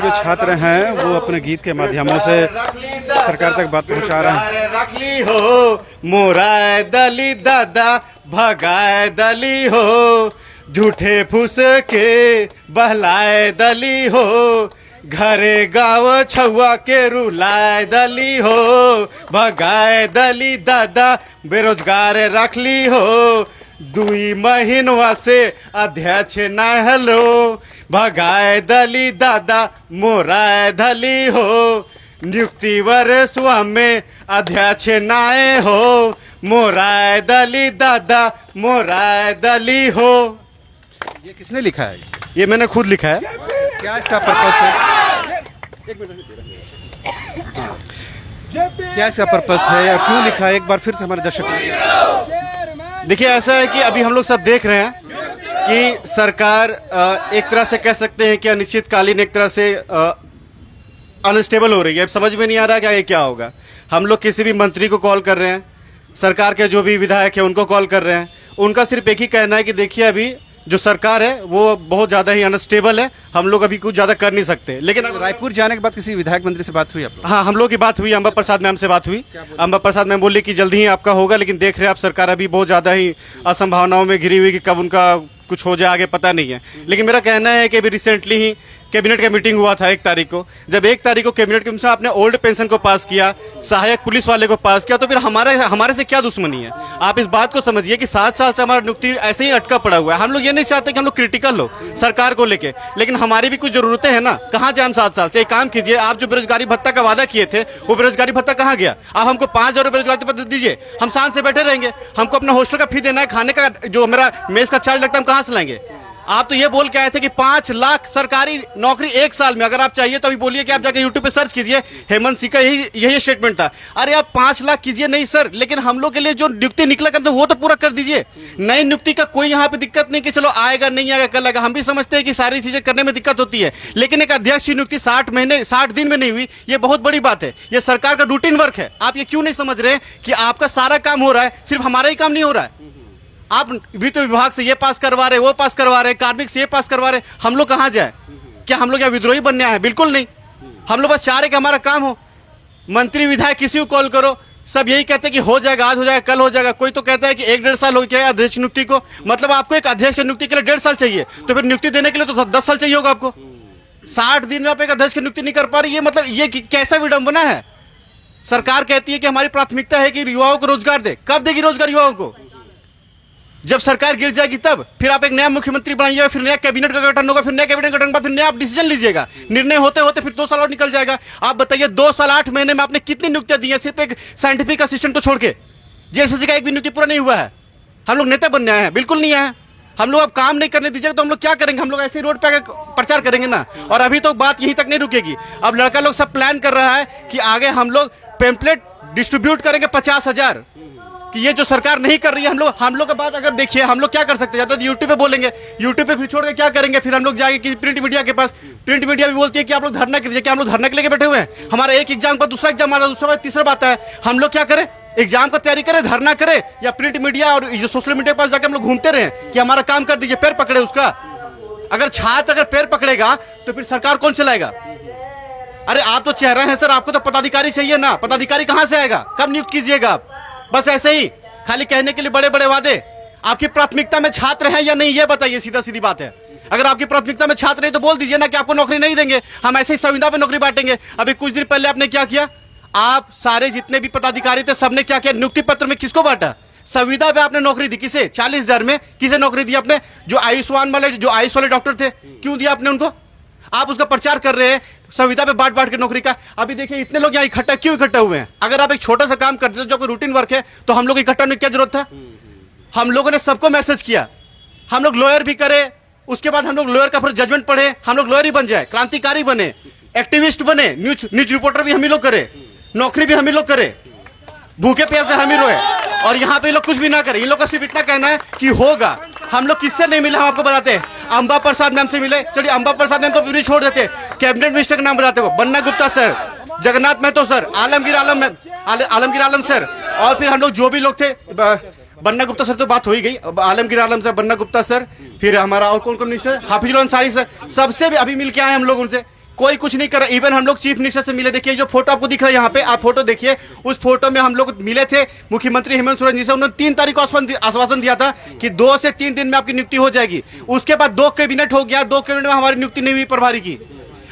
जो छात्र हैं वो अपने गीत के माध्यमों से सरकार तक बात पहुंचा रहे हैं। रख ली हो मोराय दली दादा भगाए दली हो, झूठे फूस के बहलाए दली हो, घरे गाँव छुआ के रुलाए दली हो, भगाए दली दादा बेरोजगार रख ली हो, 2 महीनवा से अध्यक्ष न हलो, भगाए दली दादा मोराए दली हो, नियुक्ति वर्षवा में अध्यक्ष नाए हो, मोराए दली दादा मोराए दली हो। ये किसने लिखा है? ये मैंने खुद लिखा है। क्या इसका पर्पस है? क्या इसका पर्पस है या क्यों लिखा है? एक बार फिर से हमारे दर्शक। देखिए, ऐसा है कि अभी हम लोग सब देख रहे हैं कि सरकार एक तरह से कह सकते हैं कि अनिश्चितकालीन एक तरह से अनस्टेबल हो रही है। अब समझ में नहीं आ रहा कि क्या होगा। हम लोग किसी भी मंत्री को कॉल कर रहे हैं, सरकार के जो भी विधायक है उनको कॉल कर रहे हैं, उनका सिर्फ एक ही कहना है कि देखिए अभी जो सरकार है वो बहुत ज़्यादा ही अनस्टेबल है, हम लोग अभी कुछ ज़्यादा कर नहीं सकते। लेकिन रायपुर जाने के बाद किसी विधायक मंत्री से बात हुई आप लोग? हाँ, हम लोग की बात हुई, अंबा प्रसाद मैम से बात हुई। अंबा प्रसाद मैम बोली कि जल्दी ही आपका होगा, लेकिन देख रहे हैं आप सरकार अभी बहुत ज़्यादा ही असंभावनाओं में घिरी हुई कि कब उनका कुछ हो जाए आगे पता नहीं है। लेकिन मेरा कहना है कि अभी रिसेंटली ही कैबिनेट का मीटिंग हुआ था 1 तारीख को। जब 1 तारीख को कैबिनेट के अनुसार आपने ओल्ड पेंशन को पास किया, सहायक पुलिस वाले को पास किया, तो फिर हमारे से क्या दुश्मनी है? आप इस बात को समझिए कि 7 साल से हमारा नियुक्ति ऐसे ही अटका पड़ा हुआ है। हम लोग ये नहीं चाहते कि हम लोग क्रिटिकल हो सरकार को लेके, लेकिन हमारी भी कुछ जरूरतें हैं ना। कहाँ जाए हम 7 साल से? एक काम कीजिए, आप जो बेरोजगारी भत्ता का वादा किए थे वो बेरोजगारी भत्ता कहाँ गया? आप हमको 5,000 बेरोजगारी भत्ता दीजिए, हम शांत से बैठे रहेंगे। हमको अपना हॉस्टल का फी देना है, खाने का जो मेरा मेस का चार्ज लगता है हम कहाँ से लाएंगे? आप तो ये बोल के आए थे कि 5 लाख सरकारी नौकरी 1 साल में। अगर आप चाहिए तो अभी बोलिए कि आप जाके यूट्यूब पे सर्च कीजिए, हेमंत सिंह का यही स्टेटमेंट था। अरे आप 5 लाख कीजिए नहीं सर, लेकिन हम लोग के लिए जो नियुक्ति निकला करते वो तो पूरा कर दीजिए। नई नियुक्ति का कोई यहाँ पे दिक्कत नहीं कि चलो आएगा नहीं आएगा कल आएगा। हम भी समझते हैं कि सारी चीजें करने में दिक्कत होती है, लेकिन एक अध्यक्ष की नियुक्ति 60 दिन में नहीं हुई, ये बहुत बड़ी बात है। ये सरकार का रूटीन वर्क है। आप ये क्यों नहीं समझ रहे कि आपका सारा काम हो रहा है, सिर्फ हमारा ही काम नहीं हो रहा है? आप वित्त विभाग से ये पास करवा रहे, वो पास करवा रहे, कार्मिक से ये पास करवा रहे, हम लोग कहाँ जाए? क्या हम लोग यहाँ विद्रोही बनने आए हैं? बिल्कुल नहीं। हम लोग बस चाह रहे कि हमारा काम हो। मंत्री विधायक किसी को कॉल करो, सब यही कहते हैं कि हो जाएगा, आज हो जाएगा, कल हो जाएगा। कोई तो कहता है कि 1-1.5 साल हो गया अध्यक्ष नियुक्ति को। मतलब आपको एक अध्यक्ष की नियुक्ति के लिए 1.5 साल चाहिए, तो फिर नियुक्ति देने के लिए तो 10 साल चाहिए होगा आपको। 60 दिन में आप एक अध्यक्ष की नियुक्ति नहीं कर पा रही, ये मतलब ये कैसा विडंबना है? सरकार कहती है कि हमारी प्राथमिकता है कि युवाओं को रोजगार दे। कब देगी रोजगार युवाओं को? जब सरकार गिर जाएगी तब। फिर आप एक नया मुख्यमंत्री बनाइएगा, फिर नया कैबिनेट का गठन होगा, फिर नया कैबिनेट गठन के बाद फिर नया आप डिसीजन लीजिएगा। निर्णय होते होते फिर 2 साल और निकल जाएगा। आप बताइए 2 साल 8 महीने में आपने कितनी नियुक्तियां दी है सिर्फ एक साइंटिफिक असिस्टेंट को छोड़ के? जेएसएससी का एक भी नियुक्ति पूरा नहीं हुआ है। हम लोग नेता बनने आए हैं? बिल्कुल नहीं आए। हम लोग अब काम नहीं करने दीजिएगा तो हम लोग क्या करेंगे? हम लोग ऐसे ही रोड पे प्रचार करेंगे ना। और अभी तो बात यहीं तक नहीं रुकेगी। अब लड़का लोग सब प्लान कर रहा है कि आगे हम लोग पेम्पलेट डिस्ट्रीब्यूट करेंगे 50,000 कि ये जो सरकार नहीं कर रही है। हम लोग का बात अगर देखिए, हम लोग क्या कर सकते हैं? ज्यादा यूट्यूब पे बोलेंगे, यूट्यूब पे फिर छोड़ के क्या करेंगे? फिर हम लोग जाएंगे कि प्रिंट मीडिया के पास। प्रिंट मीडिया भी बोलती है कि आप लोग धरना कीजिए। क्या हम लोग धरना के लेके बैठे हुए हैं? हमारा एक एग्जाम पर दूसरा एग्जाम आता है, दूसरा तीसरा बात है। हम लोग क्या करें? एग्जाम का तैयारी करें, धरना करें, या प्रिंट मीडिया और जो सोशल मीडिया के पास जाकर हम लोग घूमते रहे कि हमारा काम कर दीजिए? पैर पकड़े उसका। अगर छात्र अगर पैर पकड़ेगा तो फिर सरकार कौन चलाएगा? अरे आप तो चेहरा है सर, आपको तो पदाधिकारी चाहिए ना। पदाधिकारी कहां से आएगा? कब नियुक्त कीजिएगा आप? बस ऐसे ही खाली कहने के लिए बड़े बड़े वादे। आपकी प्राथमिकता में छात्र हैं या नहीं, ये बताइए। सीधा सीधी बात है। अगर आपकी प्राथमिकता में छात्र नहीं तो बोल दीजिए ना कि आपको नौकरी नहीं देंगे, हम ऐसे ही संविदा पे नौकरी बांटेंगे। अभी कुछ दिन पहले आपने क्या किया? आप सारे जितने भी पदाधिकारी थे सबने क्या किया? नियुक्ति पत्र में किसको बांटा? संविदा पे आपने नौकरी दी। किसे? 40,000 में किसे नौकरी दी आपने? जो आयुष वाले डॉक्टर थे, क्यों दिया आपने उनको? आप उसका प्रचार कर रहे हैं संविदा पे बांट के नौकरी का। अभी देखिए इतने लोग यहाँ क्यों इकट्ठा हुए हैं? अगर आप एक छोटा सा काम करते जो कोई रूटीन वर्क है तो हम लोग इकट्ठा होने की क्या जरूरत था? हम लोगों ने सबको मैसेज किया। हम लोग लॉयर भी करे, उसके बाद हम लोग लॉयर का फिर जजमेंट पढ़े, हम लोग लॉयर ही बन जाए, क्रांतिकारी बने, एक्टिविस्ट बने, न्यूज रिपोर्टर भी हम ही लोग करे, नौकरी भी हम ही लोग करे, भूखे प्यासे हम ही रोए, और यहाँ पे ये लोग कुछ भी ना करें। इन लोग का सिर्फ इतना कहना है कि होगा। हम लोग किससे नहीं मिले हम आपको बताते हैं। अंबा प्रसाद मैम से मिले, चलिए अंबा प्रसाद मैम तो पूरी छोड़ देते। कैबिनेट मिनिस्टर का नाम बताते हो, Banna Gupta sir, Jagannath Mahato sir, Alamgir Alam sir, और फिर हम लोग जो भी लोग थे, बन्ना गुप्ता सर तो बात हो ही गई, आलमगीर आलम सर, बन्ना गुप्ता सर, फिर हमारा और कौन कौन मिनिस्टर, हाफिजुल अंसारी सर, सबसे भी अभी मिल के आए हम लोग उनसे। कोई कुछ नहीं कर रहा। इवन हम लोग चीफ मिनिस्टर से मिले, देखिए जो फोटो आपको दिख रहा है यहाँ पे, आप फोटो देखिए, उस फोटो में हम लोग मिले थे मुख्यमंत्री हेमंत सोरेन जी से। उन्होंने 3 तारीख को आश्वासन दिया था कि 2 से 3 दिन में आपकी नियुक्ति हो जाएगी। उसके बाद 2 कैबिनेट हो गया, 2 कैबिनेट में हमारी नियुक्ति नहीं हुई प्रभारी की।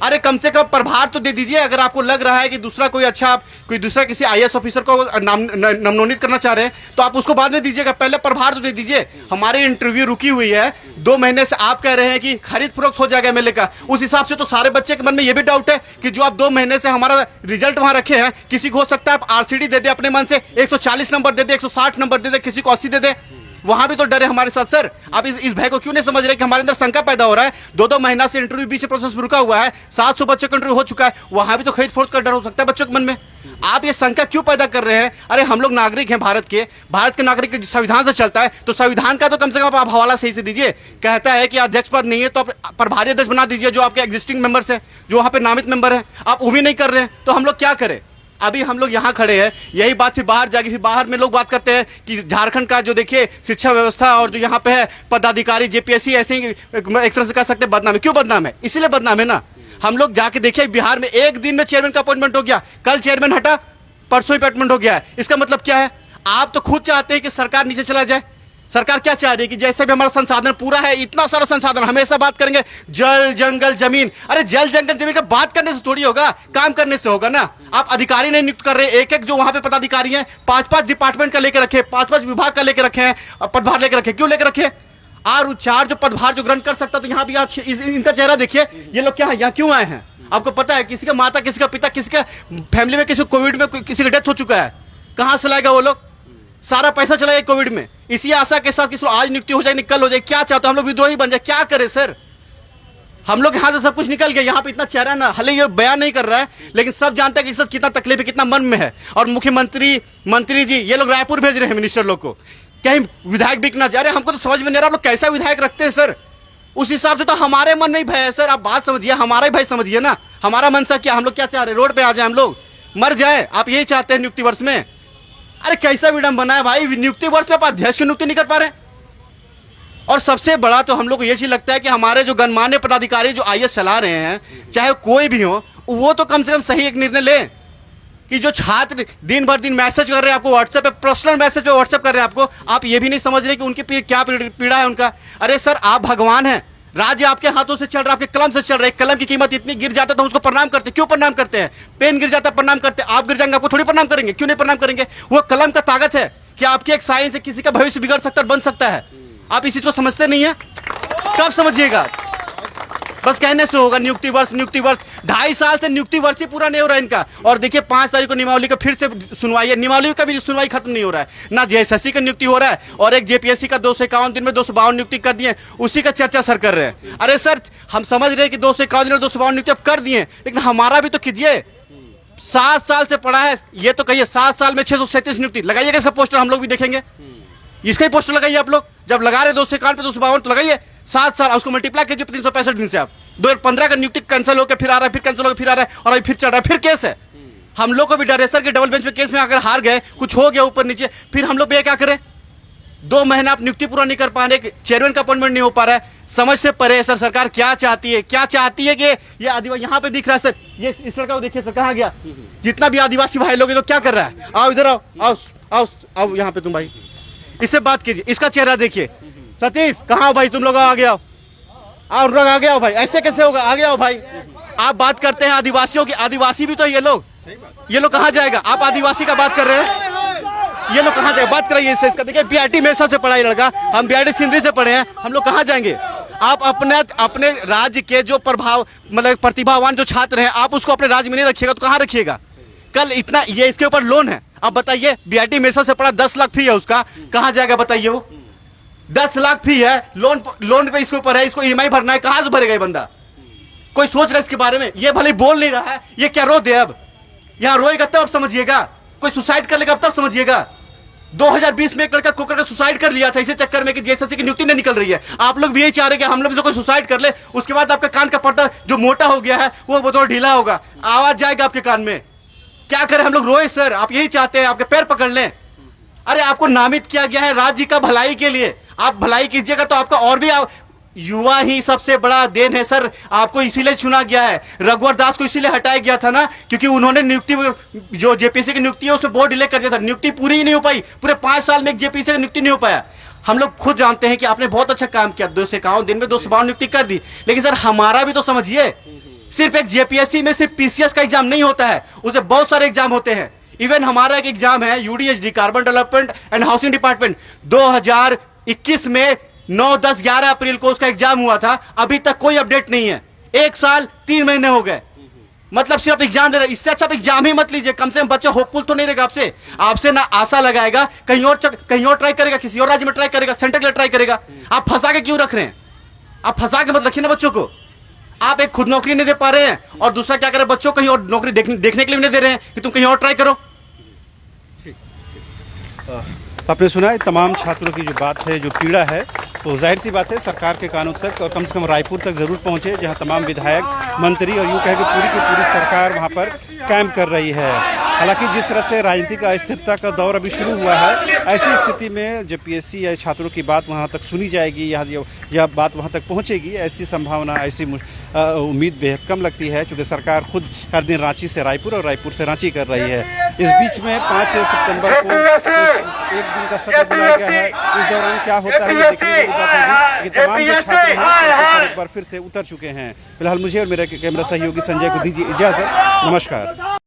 अरे कम से कम प्रभार तो दे दीजिए। अगर आपको लग रहा है कि दूसरा कोई अच्छा, आप कोई दूसरा किसी आईएएस ऑफिसर को नवनोनित करना चाह रहे हैं तो आप उसको बाद में दीजिएगा, पहले प्रभार तो दे दीजिए। हमारी इंटरव्यू रुकी हुई है 2 महीने से, आप कह रहे हैं कि खरीद फरोख्त हो जाएगा एमएलए का। उस हिसाब से तो सारे बच्चे के मन में यह भी डाउट है कि जो आप 2 महीने से हमारा रिजल्ट वहां रखे हैं, किसी को हो सकता है आप आरसीडी दे दे अपने मन से, 140 नंबर दे दे, 160 नंबर दे दे, किसी को 80 दे दे। वहां भी तो डर है हमारे साथ सर। आप इस भय को क्यों नहीं समझ रहे कि हमारे अंदर शंका पैदा हो रहा है। 2 महीना से इंटरव्यू बीच प्रोसेस रुका हुआ है, 700 बच्चों का इंटरव्यू हो चुका है, वहां भी तो खरीद फरोख्त का डर हो सकता है बच्चों के मन में। आप ये शंका क्यों पैदा कर रहे हैं? अरे हम लोग नागरिक हैं भारत के नागरिक संविधान से चलता है, तो संविधान का तो कम से कम आप हवाला सही से दीजिए। कहता है कि अध्यक्ष पद नहीं है तो आप प्रभारी अध्यक्ष बना दीजिए, जो आपके एग्जिस्टिंग मेंबर्स है, जो वहां पे नामित मेंबर है। आप वो भी नहीं कर रहे हैं तो हम लोग क्या करें? अभी हम लोग यहाँ खड़े हैं, यही बात फिर बाहर जाएगी, फिर बाहर में लोग बात करते हैं कि झारखंड का जो देखिए शिक्षा व्यवस्था और जो यहाँ पे है पदाधिकारी जेपीएससी, ऐसे ही एक तरह से कह सकते हैं बदनाम है। क्यों बदनाम है? इसीलिए बदनाम है ना। हम लोग जाके देखिए बिहार में एक दिन में चेयरमैन का अपॉइंटमेंट हो गया, कल चेयरमैन हटा, परसों ही अपॉइंटमेंट हो गया है। इसका मतलब क्या है? आप तो खुद चाहते हैं कि सरकार नीचे चला जाए। सरकार क्या चाह रही है कि जैसे भी हमारा संसाधन पूरा है, इतना सारा संसाधन, हमेशा बात करेंगे जल जंगल जमीन। अरे जल जंगल जमीन का बात करने से थोड़ी होगा, काम करने से होगा ना। आप अधिकारी नहीं नियुक्त कर रहे, एक जो वहां पे पदाधिकारी हैं 5-5 डिपार्टमेंट का लेकर रखे, 5-5 विभाग का लेकर रखे हैं, पदभार लेकर रखे। क्यों लेकर रखे? और 4 जो पदभार जो ग्रहण कर सकता, तो यहाँ भी आप इनका चेहरा देखिए, ये लोग क्या है, यहाँ क्यों आए हैं? आपको पता है किसी का माता, किसी का पिता, किसी का फैमिली में किसी कोविड में किसी का डेथ हो चुका है, कहां से लाएगा वो लोग? सारा पैसा चला गया कोविड में, इसी आशा के साथ कि आज नियुक्ति हो जाए, कल हो जाए। क्या चाहते हो? हम लोग विद्रोही बन जाए? क्या करें सर? हम लोग यहाँ से सब कुछ निकल गया, यहाँ पे इतना चेहरा ना हले ये बयान नहीं कर रहा है, लेकिन सब जानते हैं कि इससे कितना तकलीफ है, कितना मन में है। और मुख्यमंत्री, मंत्री जी ये लोग रायपुर भेज रहे हैं मिनिस्टर लोग को, कहीं विधायक बिक ना जाए। हमको तो समझ में नहीं आ रहा आप लोग कैसा विधायक रखते हैं सर। उस हिसाब से तो हमारे मन में ही भय है सर। आप बात समझिए, हमारा ही भय समझिए ना। हमारा मनसा क्या, हम लोग क्या चाह रहे हैं? रोड पे आ जाए, हम लोग मर जाए। आप यही चाहते हैं नियुक्ति वर्ष में? अरे कैसा विडंबना है भाई, नियुक्ति वर्ष में आप अध्यक्ष की नियुक्ति नहीं कर पा रहे। और सबसे बड़ा तो हम लोग को ये चीज लगता है कि हमारे जो गणमान्य पदाधिकारी जो आईएएस चला रहे हैं, चाहे कोई भी हो, वो तो कम से कम सही एक निर्णय ले कि जो छात्र दिन भर दिन मैसेज कर रहे हैं आपको व्हाट्सएप पे, पर्सनल मैसेज पे व्हाट्सएप कर रहे हैं आपको, आप ये भी नहीं समझ रहे कि उनकी क्या पीड़ा है उनका। अरे सर आप भगवान हैं, राज्य आपके हाथों से चल रहा है, आपके कलम से चल रहा है। कलम की कीमत इतनी गिर जाता है तो उसको प्रणाम करते। क्यों प्रणाम करते हैं? पेन गिर जाता है प्रणाम करते। आप गिर जाएंगे, आपको थोड़ी प्रणाम करेंगे। क्यों नहीं प्रणाम करेंगे? वो कलम का ताकत है कि आपकी एक साइन से किसी का भविष्य बिगड़ सकता है, बन सकता है। आप इस चीज को समझते नहीं है, कब समझिएगा? बस कहने से होगा नियुक्ति वर्ष, नियुक्ति वर्ष। 2.5 साल से नियुक्ति वर्ष ही पूरा नहीं हो रहा है इनका। और देखिए 5 तारीख को नियमावली का फिर से सुनवाई है, नियमावली का भी सुनवाई खत्म नहीं हो रहा है ना। जेएसएससी का नियुक्ति हो रहा है और एक जेपीएससी का 251 दिन में 252 नियुक्ति कर दिए, उसी का चर्चा सर कर रहे हैं। अरे सर हम समझ रहे हैं कि 251 दिन में 252 नियुक्ति अब कर दिए, लेकिन हमारा भी तो कीजिए। 7 साल से पढ़ा है, ये तो कहिए 7 साल में 637 नियुक्ति लगाइएगा। इसका पोस्टर हम लोग भी देखेंगे, इसका ही पोस्टर लगाइए आप लोग। जब लगा रहे 251 पे 252 तो लगाइए 7 साल, उसको मल्टीप्लाई कीजिए 365 दिन से। आप 2015 का नियुक्ति कैंसिल होकर फिर आ रहा है, फिर कैंसिल होकर फिर आ रहा है, और अभी फिर चल रहा है, फिर केस है। हम लोग को भी डर है सर कि डबल बेंच पे केस में अगर हार गए, कुछ हो गया ऊपर नीचे, फिर हम लोग भी क्या करें? 2 महीने आप नियुक्ति पूरा नहीं कर पा रहे, चेयरमैन का अपॉइंटमेंट नहीं हो पा रहा है। समझ से परे है सर। सरकार क्या चाहती है? क्या चाहती है कि ये आदिवासी, यहाँ पे दिख रहा है सर, ये इस लड़का को देखिए सर, कहाँ गया? जितना भी आदिवासी भाई लोग, तो क्या कर रहा है? आओ इधर आओ, आओ आओ आओ यहाँ पे तुम भाई, इससे बात कीजिए। इसका चेहरा देखिए। सतीश कहाँ हो भाई? तुम लोग आ गया, आओ लोग आ गया भाई। ऐसे कैसे होगा? आ गया भाई। आप बात करते हैं आदिवासियों की, आदिवासी भी तो ये लोग कहाँ जाएगा? आप आदिवासी का बात कर रहे हैं, ये लोग कहाँ जाएगा? बात कराइए इससे। इसका देखिए बीआईटी मेसा से पढ़ा ये लड़का, हम बीआईटी सिंदरी से पढ़े हैं, हम लोग कहाँ जाएंगे? आप अपने राज्य के जो मतलब प्रतिभावान जो छात्र हैं, आप उसको अपने राज्य में नहीं रखिएगा तो कहाँ रखिएगा? कल इतना ये इसके ऊपर लोन है, आप बताइए। बीआईटी मेसा से पढ़ा, 10 लाख फी है उसका, कहाँ जाएगा बताइए? वो 10 लाख फी है, लोन पे इसके ऊपर है, इसको ईएमआई भरना है, कहां से भरेगा ये बंदा? कोई सोच रहा है इसके बारे में? ये भले बोल नहीं रहा है, ये क्या रो दे? अब यहां रोएगा तब समझिएगा, कोई सुसाइड कर लेगा तब समझिएगा। 2020 में एक लड़का कोकर का सुसाइड कर लिया था इसी चक्कर में कि जेएसएससी की नियुक्ति नहीं निकल रही है। आप लोग भी यही चाह रहे हैं कि हम लोग भी तो कोई सुसाइड कर ले, उसके बाद आपका कान का पर्दा जो मोटा हो गया है वो थोड़ा ढीला होगा, आवाज जाएगा आपके कान में। क्या करें हम लोग? रोए सर? आप यही चाहते हैं, आपके पैर पकड़ लें? अरे आपको नामित किया गया है राज्य का भलाई के लिए, आप भलाई कीजिएगा तो आपका और भी युवा ही सबसे बड़ा देन है सर। आपको इसीलिए चुना गया है। रघुवर दास को इसीलिए हटाया गया था ना, क्योंकि उन्होंने नियुक्ति, जो जेपीसी की नियुक्ति है उसमें बहुत डिले कर दिया था। नियुक्ति पूरी ही नहीं हो पाई। पूरे 5 साल में एक जेपीसी की नियुक्ति नहीं हो पाया। हम लोग खुद जानते हैं कि आपने बहुत अच्छा काम किया, 251 दिन में 252 नियुक्ति कर दी, लेकिन सर हमारा भी तो समझिए। सिर्फ एक जेपीएससी में सिर्फ पीसीएस का एग्जाम नहीं होता है, उसमें बहुत सारे एग्जाम होते हैं। इवन हमारा एक एग्जाम है UDHD, carbon development and housing department, 2021 में 9, 10, 11 अप्रैल को उसका एग्जाम हुआ था। अभी तक कोई अपडेट नहीं है। 1 साल 3 महीने हो गए। मतलब सिर्फ एग्जाम दे रहे। इससे अच्छा आप एग्जाम ही मत लीजिए। कम से कम बच्चा होपफुल तो नहीं रहेगा आपसे। आपसे ना आशा लगाएगा, कहीं और ट्राई करेगा, किसी और राज्य में ट्राई करेगा, सेंटर के लिए ट्राई करेगा। आप फंसा के क्यों रख रहे हैं? आप फंसा के मत रखिए ना बच्चों को। आप एक खुद नौकरी नहीं दे पा रहे हैं और दूसरा क्या करे, बच्चों को कहीं और नौकरी देखने के लिए भी नहीं दे रहे हैं कि तुम कहीं और ट्राई करो। तो आपने सुना है तमाम छात्रों की जो बात है, जो पीड़ा है, तो जाहिर सी बात है सरकार के कानों तक और कम से कम रायपुर तक ज़रूर पहुंचे, जहां तमाम विधायक, मंत्री और यूँ कहें कि पूरी की पूरी सरकार वहां पर कैंप कर रही है। हालांकि जिस तरह से राजनीतिक अस्थिरता का दौर अभी शुरू हुआ है, ऐसी स्थिति में जब पीएससी या छात्रों की बात वहां तक सुनी जाएगी या बात वहां तक पहुंचेगी, ऐसी संभावना, ऐसी उम्मीद बेहद कम लगती है, क्योंकि सरकार खुद हर दिन रांची से रायपुर और रायपुर से रांची कर रही है। इस बीच में 5 सितंबर को एक दिन का सत्र बुलाया गया है। इस दौरान क्या होता है ये देखने वाली बात होगी कि तमाम जो छात्र हैं सड़कों पर एक बार फिर से उतर चुके हैं। फिलहाल मुझे और मेरे कैमरा सहयोगी संजय को दीजिए इजाजत। नमस्कार।